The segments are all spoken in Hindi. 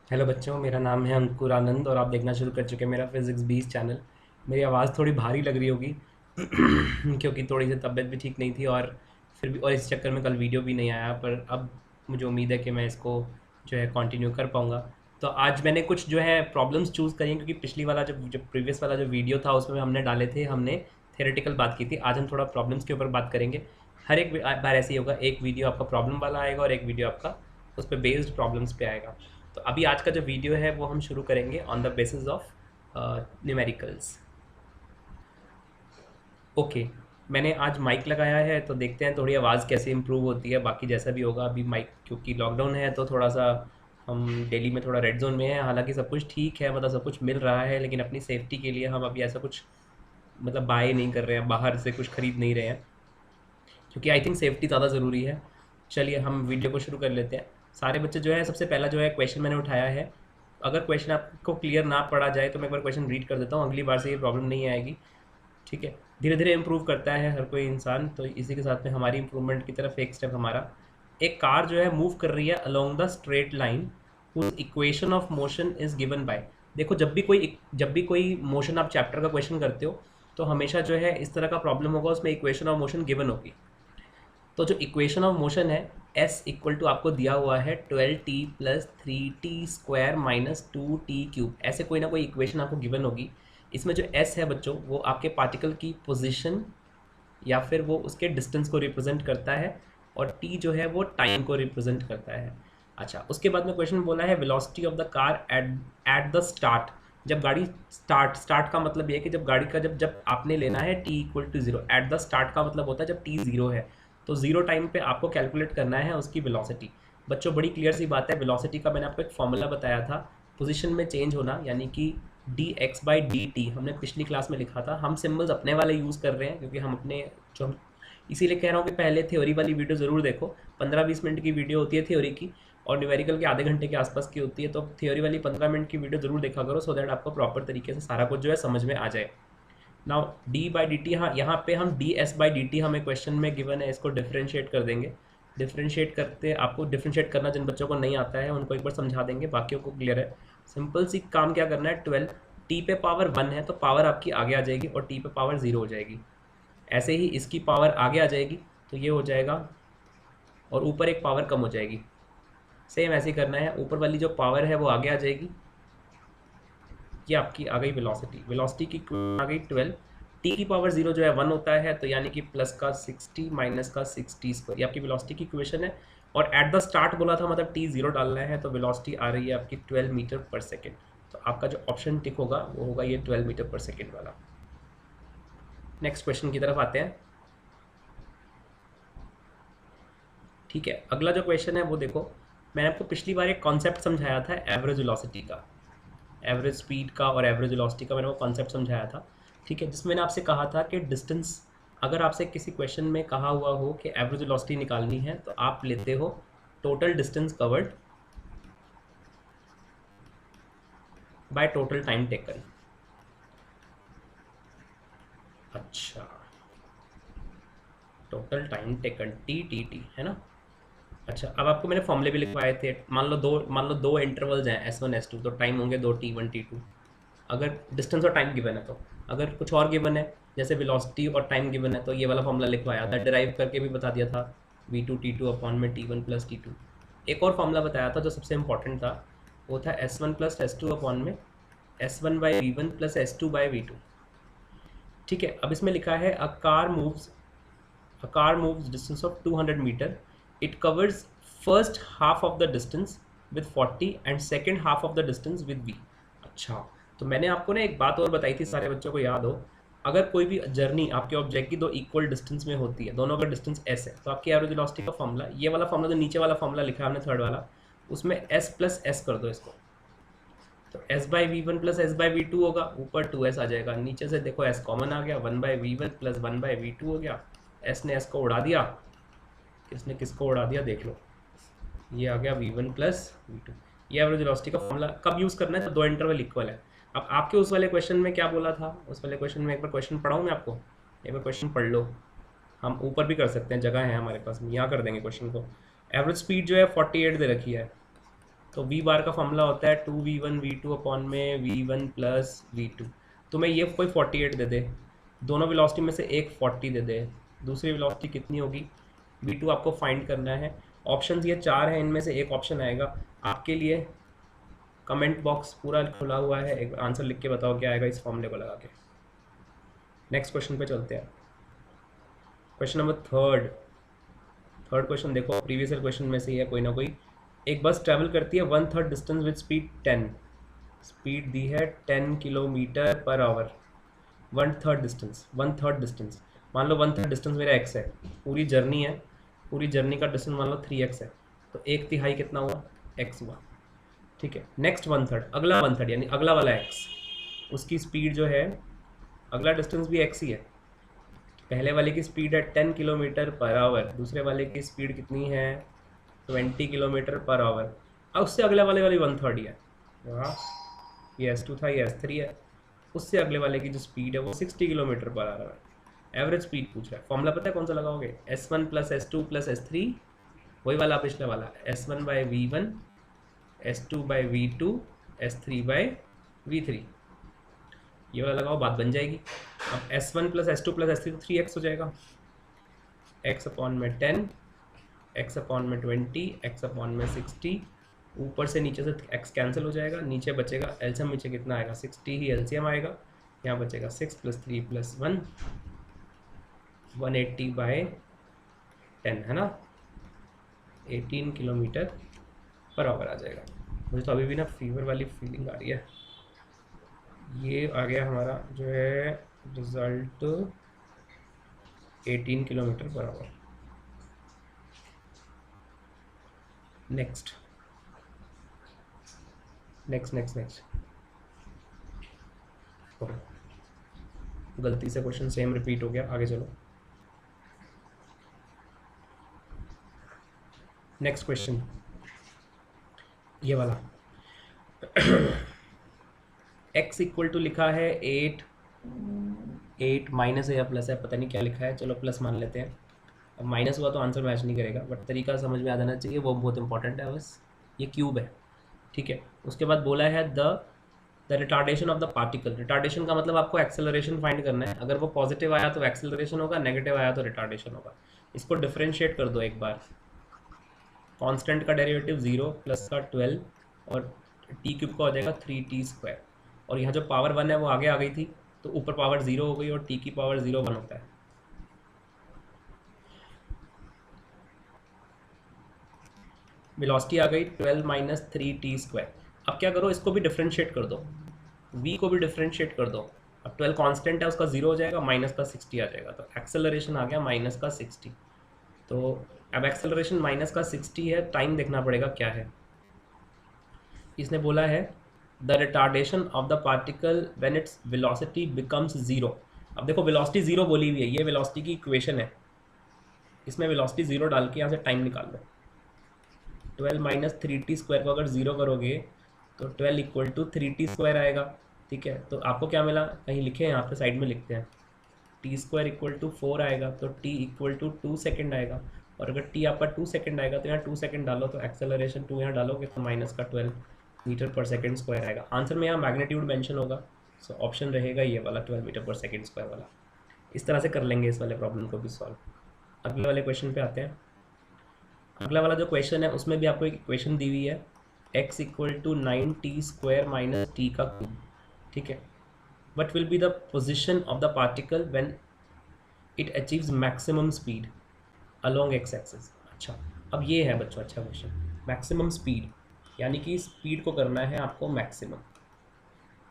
हेलो बच्चों, मेरा नाम है अंकुर आनंद और आप देखना शुरू कर चुके हैं मेरा फिज़िक्स 20 चैनल। मेरी आवाज़ थोड़ी भारी लग रही होगी क्योंकि थोड़ी सी तबीयत भी ठीक नहीं थी और फिर भी इस चक्कर में कल वीडियो भी नहीं आया। पर अब मुझे उम्मीद है कि मैं इसको जो है कंटिन्यू कर पाऊँगा। तो आज मैंने कुछ जो है प्रॉब्लम्स चूज़ करी हैं, क्योंकि पिछली वाला जो प्रीवियस वाला जो वीडियो था उसमें हमने डाले थे, हमने थेरेटिकल बात की थी। आज हम थोड़ा प्रॉब्लम्स के ऊपर बात करेंगे। हर एक बार ऐसे ही होगा, एक वीडियो आपका प्रॉब्लम वाला आएगा और एक वीडियो आपका उस पर बेस्ड प्रॉब्लम्स पे आएगा। तो अभी आज का जो वीडियो है वो हम शुरू करेंगे on the basis of numericals. Okay, मैंने आज माइक लगाया है तो देखते हैं थोड़ी आवाज़ कैसे इम्प्रूव होती है। बाकी जैसा भी होगा, अभी माइक क्योंकि लॉकडाउन है तो थोड़ा सा हम दिल्ली में थोड़ा रेड जोन में है। हालांकि सब कुछ ठीक है, मतलब सब कुछ मिल रहा है, लेकिन अपनी सेफ्टी के लिए हम अभी ऐसा कुछ मतलब बाय नहीं कर रहे हैं, बाहर से कुछ खरीद नहीं रहे हैं, क्योंकि आई थिंक सेफ्टी ज़्यादा ज़रूरी है। चलिए हम वीडियो को शुरू कर लेते हैं। सारे बच्चे जो है, सबसे पहला जो है क्वेश्चन मैंने उठाया है। अगर क्वेश्चन आपको क्लियर ना पड़ा जाए तो मैं एक बार क्वेश्चन रीड कर देता हूँ, अगली बार से ये प्रॉब्लम नहीं आएगी। ठीक है, धीरे धीरे इम्प्रूव करता है हर कोई इंसान, तो इसी के साथ में हमारी इंप्रूवमेंट की तरफ एक स्टेप हमारा। एक कार जो है मूव कर रही है along the straight line whose equation of motion is given by. देखो, जब भी कोई मोशन आप चैप्टर का क्वेश्चन करते हो तो हमेशा जो है इस तरह का प्रॉब्लम होगा, उसमें इक्वेशन ऑफ मोशन गिवन होगी। तो जो इक्वेशन ऑफ मोशन है, एस इक्वल टू आपको दिया हुआ है 12t plus 3t² minus 2t³ ऐसे कोई ना कोई इक्वेशन आपको गिवन होगी। इसमें जो एस है बच्चों, वो आपके पार्टिकल की पोजीशन या फिर वो उसके डिस्टेंस को रिप्रेजेंट करता है, और टी जो है वो टाइम को रिप्रेजेंट करता है। अच्छा, उसके बाद में क्वेश्चन बोला है velocity of the car eight eight the start. जब गाड़ी स्टार्ट का मतलब ये है कि जब गाड़ी का जब जब आपने लेना है T equal to zero. At the start का मतलब होता है जब टी जीरो है, तो जीरो टाइम पे आपको कैलकुलेट करना है उसकी वेलोसिटी। बच्चों, बड़ी क्लियर सी बात है, वेलोसिटी का मैंने आपको एक फॉर्मूला बताया था, पोजीशन में चेंज होना, यानी कि dx/dt हमने पिछली क्लास में लिखा था। हम सिम्बल्स अपने वाले यूज़ कर रहे हैं क्योंकि हम अपने जो हम इसीलिए कह रहा हूँ कि पहले थ्योरी वाली वीडियो ज़रूर देखो। 15-20 मिनट की वीडियो होती है थ्योरी की, और न्यूमेरिकल के आधे घंटे के आसपास की होती है। तो थ्योरी वाली 15 मिनट की वीडियो ज़रूर देखा करो, सो दैट आपको प्रॉपर तरीके से सारा कुछ जो है समझ में आ जाए। नाउ d/dt, हाँ यहाँ पे हम ds/dt हमें क्वेश्चन में गिवन है, इसको डिफ्रेंशिएट कर देंगे। डिफ्रेंशिएट करते, आपको डिफ्रेंशिएट करना जिन बच्चों को नहीं आता है उनको एक बार समझा देंगे, बाकियों को क्लियर है। सिंपल सी काम क्या करना है, 12 टी पे पावर 1 है तो पावर आपकी आगे आ जाएगी और टी पे पावर 0 हो जाएगी। ऐसे ही इसकी पावर आगे आ जाएगी तो ये हो जाएगा, और ऊपर एक पावर कम हो जाएगी। सेम ऐसे ही करना है, ऊपर वाली जो पावर है वो आगे आ जाएगी। ये आपकी आ गई वेलोसिटी। वेलोसिटी की आ गई 12। टी की पावर 0 जो है 1 होता है, तो यानी कि प्लस का 60 माइनस का 60², ये आपकी वेलोसिटी की इक्वेशन है। और एट द स्टार्ट बोला था, मतलब टी 0 डालना है, तो वेलोसिटी आ रही है आपकी 12 मीटर पर सेकेंड। तो आपका जो ऑप्शन टिक होगा वो होगा ये 12 मीटर पर सेकेंड वाला। नेक्स्ट क्वेश्चन की तरफ आते हैं। ठीक है, अगला जो क्वेश्चन है वो देखो, मैंने आपको पिछली बार एक कॉन्सेप्ट समझाया था एवरेज वेलोसिटी का, एवरेज स्पीड का और एवरेज वेलोसिटी का मैंने वो कॉन्सेप्ट समझाया था। ठीक है, जिसमें मैंने आपसे कहा था कि डिस्टेंस, अगर आपसे किसी क्वेश्चन में कहा हुआ हो कि एवरेज वेलोसिटी निकालनी है तो आप लेते हो total distance covered by total time taken. अच्छा, टोटल टाइम टेकन टी है ना। अच्छा, अब आपको मैंने फॉर्मूले भी लिखवाए थे। मान लो दो इंटरवल्स हैं S1 S2, तो टाइम होंगे दो T1 T2। अगर डिस्टेंस और टाइम गिवन है तो, अगर कुछ और गिवन है जैसे वेलोसिटी और टाइम गिवन है, तो ये वाला फॉर्मूला लिखवाया था, डिराइव करके भी बता दिया था, v2 t2 अपॉन में t1 प्लस t2। एक और फॉर्मूला बताया था जो सबसे इंपॉर्टेंट था, वो था s1 प्लस s2 अपॉन में s1/v1 प्लस s2/v2। ठीक है, अब इसमें लिखा है a car moves distance of 200 meter. It covers first half of the distance with 40 and second half of the distance with v। अच्छा, तो मैंने आपको ना एक बात और बताई थी, सारे बच्चों को याद हो, अगर कोई भी जर्नी आपके ऑब्जेक्ट की दो इक्वल डिस्टेंस में होती है, दोनों का डिस्टेंस s है, तो आपकी एवरेज वेलोसिटी का फॉर्मूला, ये वाला फॉर्मूला जो नीचे वाला फॉर्मूला लिखा है हमने थर्ड वाला, उसमें s प्लस s कर दो इसको, तो s/v1 प्लस s/v2 होगा, ऊपर 2s आ जाएगा, नीचे से देखो s कॉमन आ गया, 1/v1 प्लस 1/v2 हो गया। s ने s को उड़ा दिया, किसने किसको उड़ा दिया देख लो, ये आ गया v1 प्लस v2। ये एवरेज वेलोसिटी का फॉर्मूला कब यूज़ करना है, तो दो इंटरवल इक्वल है। अब आपके उस वाले क्वेश्चन में क्या बोला था, उस वाले क्वेश्चन में एक बार क्वेश्चन पढ़ाऊँ मैं आपको, एक बार क्वेश्चन पढ़ लो। हम ऊपर भी कर सकते हैं, जगह है हमारे पास, यहाँ कर देंगे क्वेश्चन को। एवरेज स्पीड जो है 48 दे रखी है, तो वी बार का फॉर्मूला होता है 2v1 v2 अपॉन में v1 प्लस v2। तो मैं ये कोई 48 दे दे, दोनों वेलोसिटी में से एक 40 दे दे, दूसरी वेलोसिटी कितनी होगी v2 आपको फाइंड करना है। ऑप्शंस ये चार हैं, इनमें से एक ऑप्शन आएगा आपके लिए। कमेंट बॉक्स पूरा खुला हुआ है, एक आंसर लिख के बताओ क्या आएगा इस फॉर्मूले को लगा के। नेक्स्ट क्वेश्चन पे चलते हैं। क्वेश्चन नंबर थर्ड क्वेश्चन देखो, प्रीवियस क्वेश्चन में से ही है कोई ना कोई। एक बस ट्रैवल करती है 1/3 डिस्टेंस विद स्पीड 10, स्पीड दी है 10 किलोमीटर पर आवर। 1/3 डिस्टेंस मान लो 1/3 डिस्टेंस मेरा x है, पूरी जर्नी है, पूरी जर्नी का डिस्टेंस मान लो 3x है, तो 1/3 कितना हुआ x हुआ। ठीक है, नेक्स्ट 1/3, अगला 1/3 यानी अगला वाला x, उसकी स्पीड जो है, अगला डिस्टेंस भी x ही है। पहले वाले की स्पीड है 10 किलोमीटर पर आवर, दूसरे वाले की स्पीड कितनी है 20 किलोमीटर पर आवर। अब उससे अगले वाले वाली 1/3 ही है। हाँ, ये S2 था, ये S3 है। उससे अगले वाले की जो स्पीड है वो 60 किलोमीटर पर आवर है। एवरेज स्पीड पूछ रहा है, फॉर्मूला पता है कौन सा लगाओगे, S1 plus S2 plus S3, वही वाला पिछले वाला, S1 by V1, S2 by V2, S3 by V3, ये वाला लगाओ, बात बन जाएगी। अब S1 plus S2 plus S3 तो 3x हो जाएगा, x अपॉन में 10, x अपॉन में 20, x अपॉन में 60, ऊपर से नीचे से x कैंसिल हो जाएगा, नीचे बचेगा एलसीएम, नीचे कितना आएगा 60 ही एलसीएम आएगा, यहाँ बचेगा 6 प्लस 3 प्लस 1, 180 बाई 10 है ना, 18 किलोमीटर पर आवर आ जाएगा। मुझे तो अभी भी ना फीवर वाली फीलिंग आ रही है। ये आ गया हमारा जो है result 18 kilometre per hour. Next गलती से क्वेश्चन सेम रिपीट हो गया, आगे चलो। नेक्स्ट क्वेश्चन ये वाला x इक्वल टू लिखा है 8 माइनस है या प्लस है, पता नहीं क्या लिखा है, चलो प्लस मान लेते हैं। अब माइनस हुआ तो आंसर मैच नहीं करेगा, बट तरीका समझ में आ जाना चाहिए, वो बहुत इंपॉर्टेंट है। बस ये क्यूब है, ठीक है। उसके बाद बोला है the retardation of the particle. Retardation का मतलब आपको एक्सेलरेशन फाइंड करना है, अगर वो पॉजिटिव आया तो एक्सेलरेशन होगा, नेगेटिव आया तो रिटार्डेशन होगा। इसको डिफ्रेंशिएट कर दो एक बार। कांस्टेंट का डेरिवेटिव 0 प्लस का 12 और टी क्यूब का हो जाएगा 3t²। और यहाँ जो पावर 1 है वो आगे आ गई थी, तो ऊपर पावर 0 हो गई और t की पावर 0 1 होता है। वेलोसिटी आ गई 12 माइनस 3t²। अब क्या करो, इसको भी डिफ्रेंशिएट कर दो, v को भी डिफ्रेंशिएट कर दो। अब 12 कांस्टेंट है, उसका 0 हो जाएगा, माइनस का 60 आ जाएगा, तो एक्सेलरेशन आ गया माइनस का 60। तो अब एक्सेलरेशन माइनस का 60 है, टाइम देखना पड़ेगा क्या है। इसने बोला है the retardation of the particle when its velocity becomes 0। अब देखो वेलोसिटी 0 बोली हुई है, ये वेलोसिटी की इक्वेशन है, इसमें वेलोसिटी 0 डाल के यहाँ से टाइम निकाल लो। 12 माइनस 3t² को अगर 0 करोगे तो 12 इक्वल टू 3t² आएगा, ठीक है। तो आपको क्या मिला, कहीं लिखे हैं, यहाँ पे साइड में लिखते हैं, t² इक्वल टू 4 आएगा, तो t इक्वल टू 2 सेकेंड आएगा। और अगर t आपका 2 सेकेंड आएगा तो यहाँ 2 सेकेंड डालो, तो एक्सेलरेशन 2 यहाँ डालोगे तो माइनस का 12 मीटर पर सेकेंड स्क्वायर आएगा। आंसर में यहाँ मैग्नीट्यूड मेंशन होगा, सो ऑप्शन रहेगा ये वाला 12 मीटर पर सेकेंड स्क्वायर वाला। इस तरह से कर लेंगे इस वाले प्रॉब्लम को भी सॉल्व। अगले वाले क्वेश्चन पे आते हैं। अगला वाला जो क्वेश्चन है उसमें भी आपको एक इक्वेशन दी हुई है, x equal to 9t² minus t का क्यूब, ठीक है। What will be the position of the particle when it achieves maximum speed along x axis. अच्छा, अब ये है बच्चों अच्छा क्वेश्चन, मैक्सिमम स्पीड यानी कि स्पीड को करना है आपको मैक्सिमम।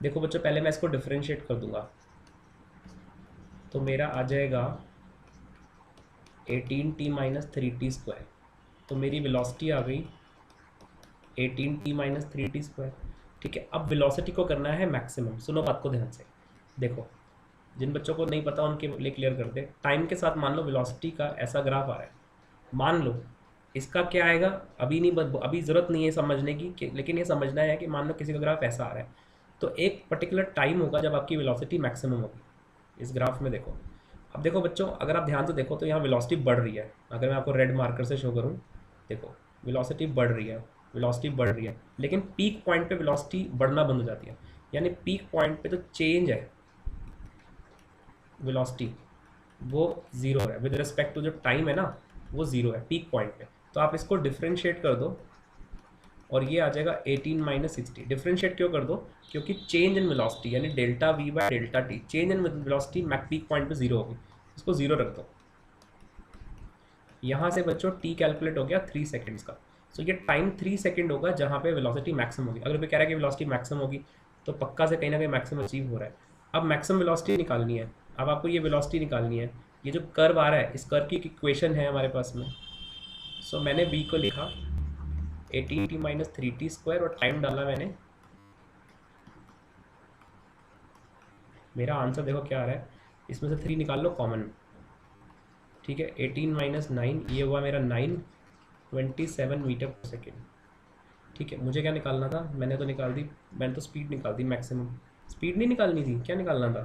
देखो बच्चों, पहले मैं इसको डिफरेंशिएट कर दूंगा, तो मेरा आ जाएगा 18t माइनस 3t²। तो मेरी वेलोसिटी आ गई 18t माइनस 3t², ठीक है। अब वेलोसिटी को करना है मैक्सिमम। सुनो बात को ध्यान से, देखो जिन बच्चों को नहीं पता उनके लिए क्लियर कर दे। टाइम के साथ मान लो वेलोसिटी का ऐसा ग्राफ आ रहा है, मान लो इसका क्या आएगा अभी नहीं, अभी ज़रूरत नहीं है समझने की, लेकिन ये समझना है कि मान लो किसी का ग्राफ ऐसा आ रहा है, तो एक पर्टिकुलर टाइम होगा जब आपकी वेलोसिटी मैक्सिमम होगी। इस ग्राफ में देखो, अब देखो बच्चों, अगर आप ध्यान से देखो तो यहाँ वेलोसिटी बढ़ रही है। अगर मैं आपको रेड मार्कर से शो करूँ, देखो वेलोसिटी बढ़ रही है, वेलोसिटी बढ़ रही है, लेकिन पीक पॉइंट पे वेलोसिटी बढ़ना बंद हो जाती है। यानी पीक पॉइंट पे तो चेंज है वेलोसिटी, वो ज़ीरो है विद रिस्पेक्ट टू जो टाइम है ना, वो ज़ीरो है पीक पॉइंट पे। तो आप इसको डिफ्रेंशिएट कर दो और ये आ जाएगा 18 माइनस 60। डिफ्रेंशिएट क्यों कर दो? क्योंकि चेंज इन वेलोसिटी यानी delta V by delta T, change in velocity max peak point पे ज़ीरो होगी, इसको ज़ीरो रख दो। यहाँ से बच्चों टी कैलकुलेट हो गया 3 सेकेंड्स का। सो ये टाइम 3 सेकेंड होगा जहाँ पे वेलोसिटी मैक्सिमम होगी। अगर कोई कह रहा है कि वेलोसिटी मैक्सिमम होगी, तो पक्का से कहीं ना कहीं मैक्सिमम अचीव हो रहा है। अब मैक्सिमम वेलोसिटी निकालनी है, अब आपको ये वेलोसिटी निकालनी है। ये जो कर्व आ रहा है, इस कर्व की इक्वेशन है हमारे पास में। सो मैंने v को लिखा 18t माइनस 3t स्क्वायर और टाइम डाला मैंने। मेरा आंसर देखो क्या आ रहा है, इसमें से 3 निकाल लो कॉमन। ठीक है, 18 माइनस 9, ये हुआ मेरा 9, 27 मीटर पर सेकेंड। ठीक है, मुझे क्या निकालना था, मैंने तो निकाल दी, मैंने तो स्पीड निकाल दी मैक्सिमम। स्पीड नहीं निकालनी थी, क्या निकालना था?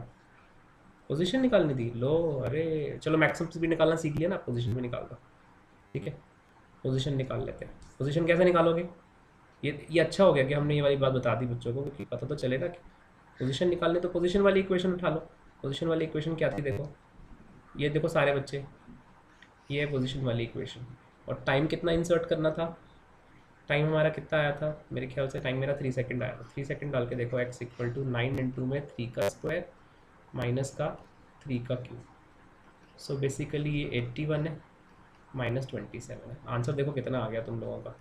पोजीशन निकालनी थी। लो, अरे चलो मैक्सिमम स्पीड निकालना सीख लिया ना, पोजीशन भी निकाल दो। ठीक है, पोजीशन निकाल लेते हैं। पोजीशन कैसे निकालोगे? ये अच्छा हो गया कि हमने ये वाली बात बता दी बच्चों को, क्योंकि पता तो चलेगा कि पोजीशन निकालने, तो पोजीशन वाली इक्वेशन उठा लो। पोजीशन वाली इक्वेशन क्या थी देखो, ये देखो सारे बच्चे, ये है पोजीशन वाली इक्वेशन। और टाइम कितना इंसर्ट करना था? टाइम हमारा कितना आया था, मेरे ख्याल से टाइम मेरा 3 सेकंड आया था। 3 सेकंड डाल के देखो, x इक्वल टू 9 इंटू में 3 का स्क्वायर माइनस का 3 का क्यूब। सो बेसिकली ये 81 है माइनस 27 है। आंसर देखो कितना आ गया तुम लोगों का,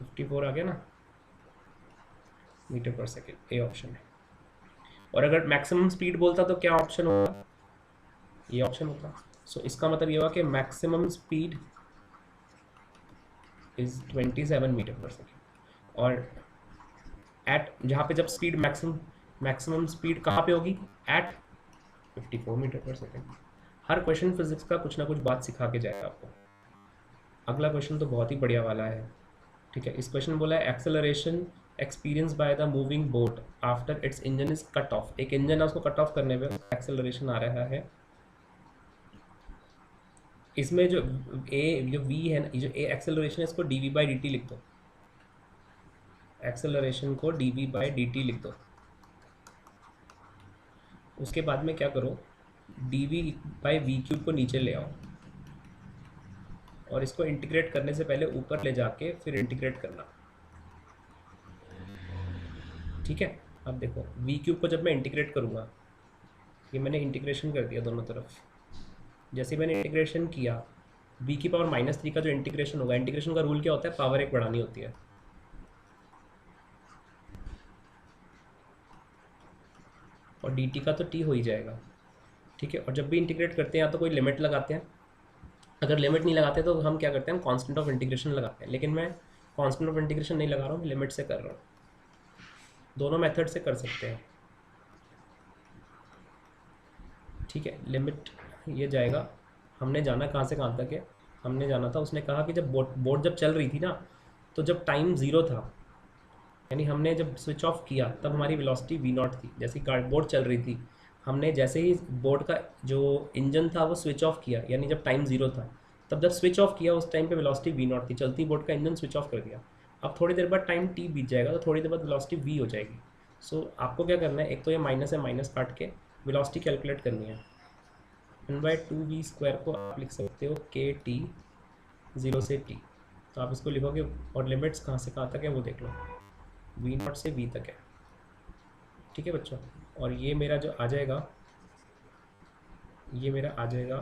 54 आ गया ना मीटर पर सेकेंड, ए ऑप्शन है। और अगर मैक्सिमम स्पीड बोलता तो क्या ऑप्शन होगा? ये ऑप्शन होता। सो इसका मतलब ये हुआ कि मैक्सिमम स्पीड इज 27 मीटर पर सेकेंड। और एट जहाँ पे जब स्पीड मैक्सिमम स्पीड कहाँ पे होगी? एट 54 मीटर पर सेकेंड। हर क्वेश्चन फिजिक्स का कुछ ना कुछ बात सिखा के जाएगा आपको। अगला क्वेश्चन तो बहुत ही बढ़िया वाला है। ठीक है, इस क्वेश्चन बोला है acceleration experience by the moving boat after it's engine is cut off. एक इंजन है, उसको कट ऑफ करने पे एक्सेलरेशन आ रहा है। इसमें जो v है ना, जो ए एक्सेलरेशन है, इसको dv बाई dt लिख दो। एक्सेलरेशन को dv बाई dt लिख दो। उसके बाद में क्या करो, dv बाई वी क्यूब को नीचे ले आओ और इसको इंटीग्रेट करने से पहले ऊपर ले जाके फिर इंटीग्रेट करना। ठीक है, अब देखो वी क्यूब को जब मैं इंटीग्रेट करूँगा, ये मैंने इंटीग्रेशन कर दिया दोनों तरफ। जैसे मैंने इंटीग्रेशन किया, v की पावर -3 का जो इंटीग्रेशन होगा, इंटीग्रेशन का रूल क्या होता है? पावर 1 बढ़ानी होती है। और dt का तो t हो ही जाएगा। ठीक है, और जब भी इंटीग्रेट करते हैं या तो कोई लिमिट लगाते हैं, अगर लिमिट नहीं लगाते तो हम क्या करते हैं, हम कांस्टेंट ऑफ इंटीग्रेशन लगाते हैं। लेकिन मैं कांस्टेंट ऑफ इंटीग्रेशन नहीं लगा रहा हूँ, लिमिट से कर रहा हूँ। दोनों मेथड से कर सकते हैं। ठीक है, लिमिट ये जाएगा, हमने जाना कहाँ से कहाँ तक है, हमने जाना था, उसने कहा कि जब बोट जब चल रही थी ना, तो जब टाइम ज़ीरो था, यानी हमने जब स्विच ऑफ किया तब हमारी वेलोसिटी वी नॉट थी। जैसे बोट चल रही थी, हमने जैसे ही बोट का जो इंजन था वो स्विच ऑफ किया, यानी जब टाइम ज़ीरो था, तब जब स्विच ऑफ किया उस टाइम पे वेलोसिटी वी नॉट थी। चलती बोट का इंजन स्विच ऑफ कर दिया, अब थोड़ी देर बाद टाइम टी बीत जाएगा, तो थोड़ी देर बाद वेलोसिटी वी हो जाएगी। सो आपको क्या करना है, एक तो ये माइनस है, माइनस काट के वेलोसिटी कैलकुलेट करनी है। 1/2v स्क्वायर को आप लिख सकते हो के टी 0 से टी, तो आप इसको लिखोगे। और लिमिट्स कहाँ से कहाँ तक है वो देख लो, वी नॉट से वी तक है। ठीक है बच्चों, और ये मेरा जो आ जाएगा, ये मेरा आ जाएगा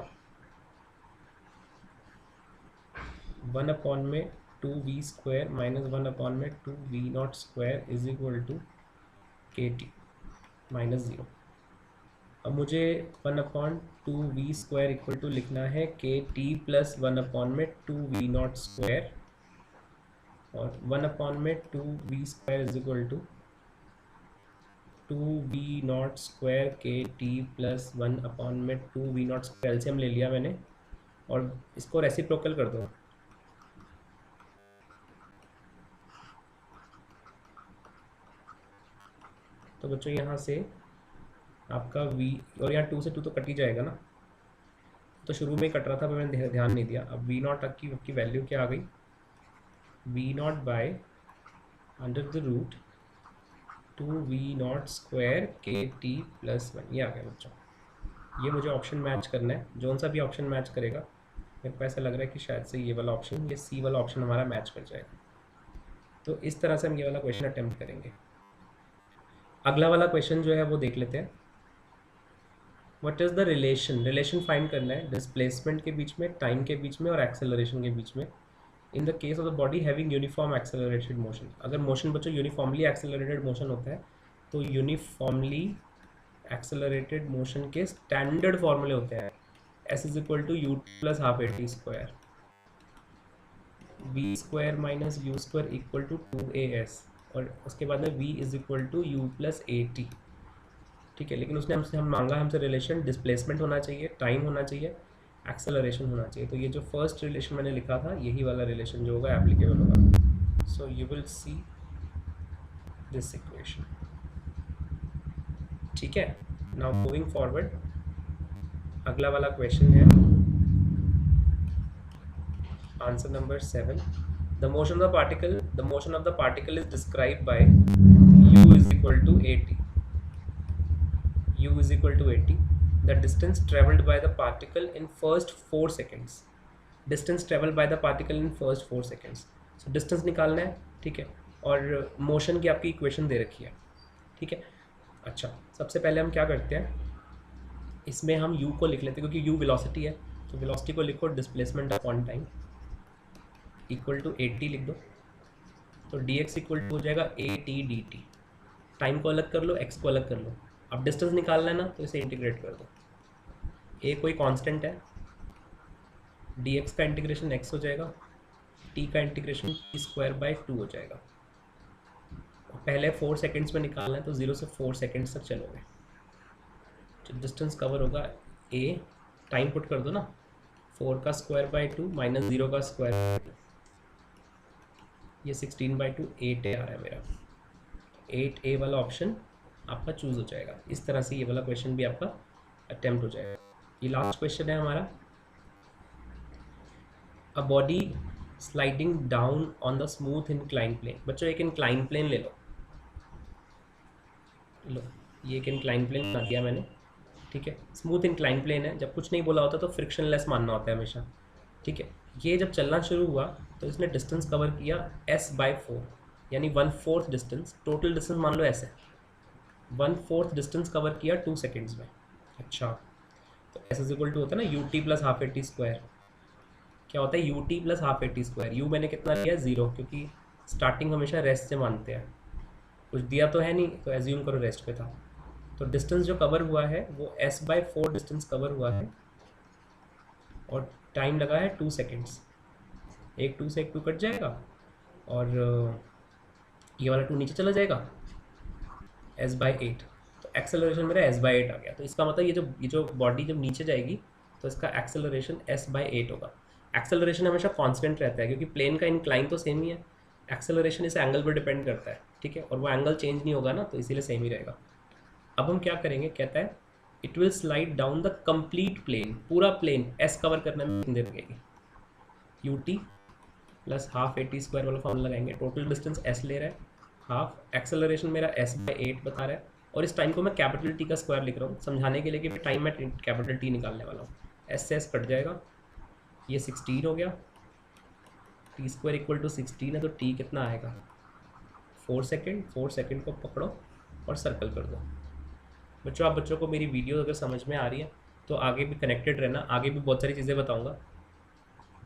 1 अपॉन में 2v स्क्वायर माइनस 1 अपॉन में 2v nought square is equal to K T minus 0। अब मुझे 1/2v स्क्वायर इक्वल टू लिखना है के टी प्लस 1 अपॉन में 2v नॉट स्क्वायर, और 1 अपॉन में 2v square is equal to 2v nought square K T plus 1 upon में 2v नॉट स्क्वायर। एलसीएम ले लिया मैंने और इसको रेसिप्रोकल कर दो। तो बच्चों यहाँ से आपका v, और यहाँ 2 से 2 तो कट ही जाएगा ना, तो शुरू में ही कट रहा था पर मैंने ध्यान नहीं दिया। अब v नॉट की वैल्यू क्या आ गई, V nought by under the root 2v0 square K T plus 1। ये आ गया बच्चों। ये मुझे ऑप्शन मैच करना है, जोन सा भी ऑप्शन मैच करेगा मेरे को ऐसा लग रहा है कि शायद से ये वाला ऑप्शन, ये सी वाला ऑप्शन हमारा मैच कर जाएगा। तो इस तरह से हम ये वाला क्वेश्चन अटेम्प्ट करेंगे। अगला वाला क्वेश्चन जो है वो देख लेते हैं। What is the relation find करना है डिस्प्लेसमेंट के बीच में, टाइम के बीच में और एक्सेलरेशन के बीच में in the case of the body having uniform accelerated motion. अगर मोशन बच्चों यूनिफॉर्मली एक्सेलरेटेड मोशन होता है तो यूनिफॉर्मली एक्सेलरेटेड मोशन के स्टैंडर्ड फॉर्मूले होते हैं s is equal to U plus half A T square, V square minus U square equal to 2as, और उसके बाद में v is equal to U plus A T. ठीक है, लेकिन उसने हमसे मांगा हमसे रिलेशन डिस्प्लेसमेंट होना चाहिए, टाइम होना चाहिए, एक्सेलरेशन होना चाहिए। तो ये जो फर्स्ट रिलेशन मैंने लिखा था यही वाला रिलेशन जो होगा एप्लीकेबल होगा। So you will see this equation. ठीक है, नाउ मूविंग फॉरवर्ड, अगला वाला क्वेश्चन है answer number 7। The motion of the particle is describe by u is equal to at, u is equal to 80, the distance traveled by the particle in first 4 seconds, distance traveled by the particle in first 4 seconds। so distance निकालना है। ठीक है, और मोशन की आपकी इक्वेशन दे रखी है। ठीक है, अच्छा सबसे पहले हम क्या करते हैं, इसमें हम u को लिख लेते हैं क्योंकि u वेलोसिटी है, तो वेलोसिटी को लिखो displacement upon time equal to 80 लिख दो, तो dx इक्वल टू हो जाएगा at dt। टाइम को अलग कर लो, x को अलग कर लो, अब डिस्टेंस निकालना है ना तो इसे इंटीग्रेट कर दो। a कोई कांस्टेंट है, dx का इंटीग्रेशन x हो जाएगा, t का इंटीग्रेशन t स्क्वायर बाय 2 हो जाएगा। पहले 4 सेकंड्स में निकालना है तो 0 से 4 सेकंड्स तक चलोगे। जो डिस्टेंस कवर होगा a, टाइम पुट कर दो ना, 4 का स्क्वायर बाय 2 माइनस 0 का स्क्वायर बाय 2, ये 16 बाय 2 8a आ रहा है मेरा। 8a वाला ऑप्शन आपका चूज हो जाएगा। इस तरह से ये वाला क्वेश्चन भी आपका अटेम्प्ट हो जाएगा। ये लास्ट क्वेश्चन है हमारा, a body sliding down on the smooth incline plane. बच्चों एक इंक्लाइन प्लेन ले लो, ये एक इंक्लाइन प्लेन बना दिया मैंने। ठीक है, स्मूथ इंक्लाइन प्लेन है, जब कुछ नहीं बोला होता तो फ्रिक्शनलेस मानना होता है हमेशा। ठीक है, ये जब चलना शुरू हुआ तो इसने डिस्टेंस कवर किया s/4, यानी 1/4 डिस्टेंस, टोटल डिस्टेंस मान लो ऐसे 1/4 डिस्टेंस कवर किया 2 सेकेंड्स में। अच्छा, तो s इज इक्वल टू होता है ना you T plus half A T square. क्या होता है you T plus half A T square, you मैंने कितना लिया 0, क्योंकि स्टार्टिंग हमेशा रेस्ट से मानते हैं, कुछ दिया तो है नहीं तो एज्यूम करो रेस्ट पे था। तो डिस्टेंस जो कवर हुआ है वो s/4 डिस्टेंस कवर हुआ है और टाइम लगा है 2 सेकेंड्स। एक 2 से एक 2 कट जाएगा और ये वाला 2 नीचे चला जाएगा, s/8, तो एक्सेलरेशन मेरा s/8 आ गया। तो इसका मतलब ये जो बॉडी जब नीचे जाएगी तो इसका एक्सेलरेशन s/8 होगा। एक्सेलरेशन हमेशा कांस्टेंट रहता है क्योंकि प्लेन का इंक्लाइन तो सेम ही है, एक्सेलरेशन इस एंगल पर डिपेंड करता है। ठीक है, और वो एंगल चेंज नहीं होगा ना, तो इसीलिए सेम ही रहेगा। अब हम क्या करेंगे, कहता है it will slide down the complete plane, पूरा प्लेन s कवर करने में कितनी देर लगेगी, U T plus half A T square वाला फॉर्मूला लगाएंगे। टोटल डिस्टेंस s ले रहा है, हाफ, एक्सेलरेशन मेरा s/8 बता रहा है, और इस टाइम को मैं कैपिटल T का स्क्वायर लिख रहा हूँ समझाने के लिए कि टाइम मैं कैपिटल T निकालने वाला हूँ। s से s कट जाएगा, ये 16 हो गया, टी स्क्वायर इक्वल टू 16 है तो t कितना आएगा 4 सेकेंड। 4 सेकेंड को पकड़ो और सर्कल कर दो। बच्चों आप बच्चों को मेरी वीडियो अगर समझ में आ रही है तो आगे भी कनेक्टेड रहना, आगे भी बहुत सारी चीज़ें बताऊँगा।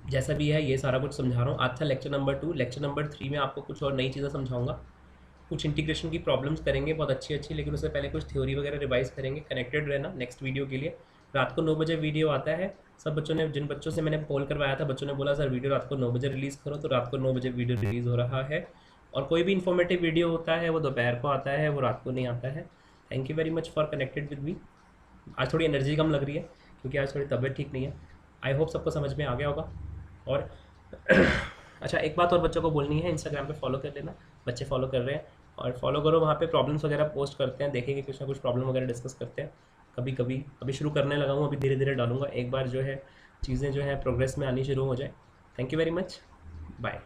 जैसा भी है ये सारा कुछ समझा रहा हूँ। आज था लेक्चर नंबर 2, लेक्चर नंबर 3 में आपको कुछ और नई चीज़ें समझाऊंगा, कुछ इंटीग्रेशन की प्रॉब्लम्स करेंगे बहुत अच्छी, लेकिन उससे पहले कुछ थ्योरी वगैरह रिवाइज करेंगे। कनेक्टेड रहना नेक्स्ट वीडियो के लिए। रात को 9 बजे वीडियो आता है। सब बच्चों ने, जिन बच्चों से मैंने पोल करवाया था, बच्चों ने बोला सर वीडियो रात को 9 बजे रिलीज़ करो, तो रात को 9 बजे वीडियो रिलीज़ हो रहा है। और कोई भी इन्फॉर्मेटिव वीडियो होता है वो दोपहर को आता है, वो रात को नहीं आता है। Thank you very much for connected with me. आज थोड़ी एनर्जी कम लग रही है क्योंकि आज थोड़ी तबीयत ठीक नहीं है। आई होप सबको समझ में आ गया होगा। और अच्छा एक बात और बच्चों को बोलनी है, इंस्टाग्राम पे फॉलो कर लेना, बच्चे फॉलो कर रहे हैं और फॉलो करो, वहाँ पे प्रॉब्लम्स वगैरह पोस्ट करते हैं, देखेंगे कुछ ना कुछ प्रॉब्लम वगैरह डिस्कस करते हैं कभी कभी। अभी शुरू करने लगा हूँ, अभी धीरे धीरे डालूंगा, एक बार जो है चीज़ें जो है प्रोग्रेस में आनी शुरू हो जाए। Thank you very much, bye.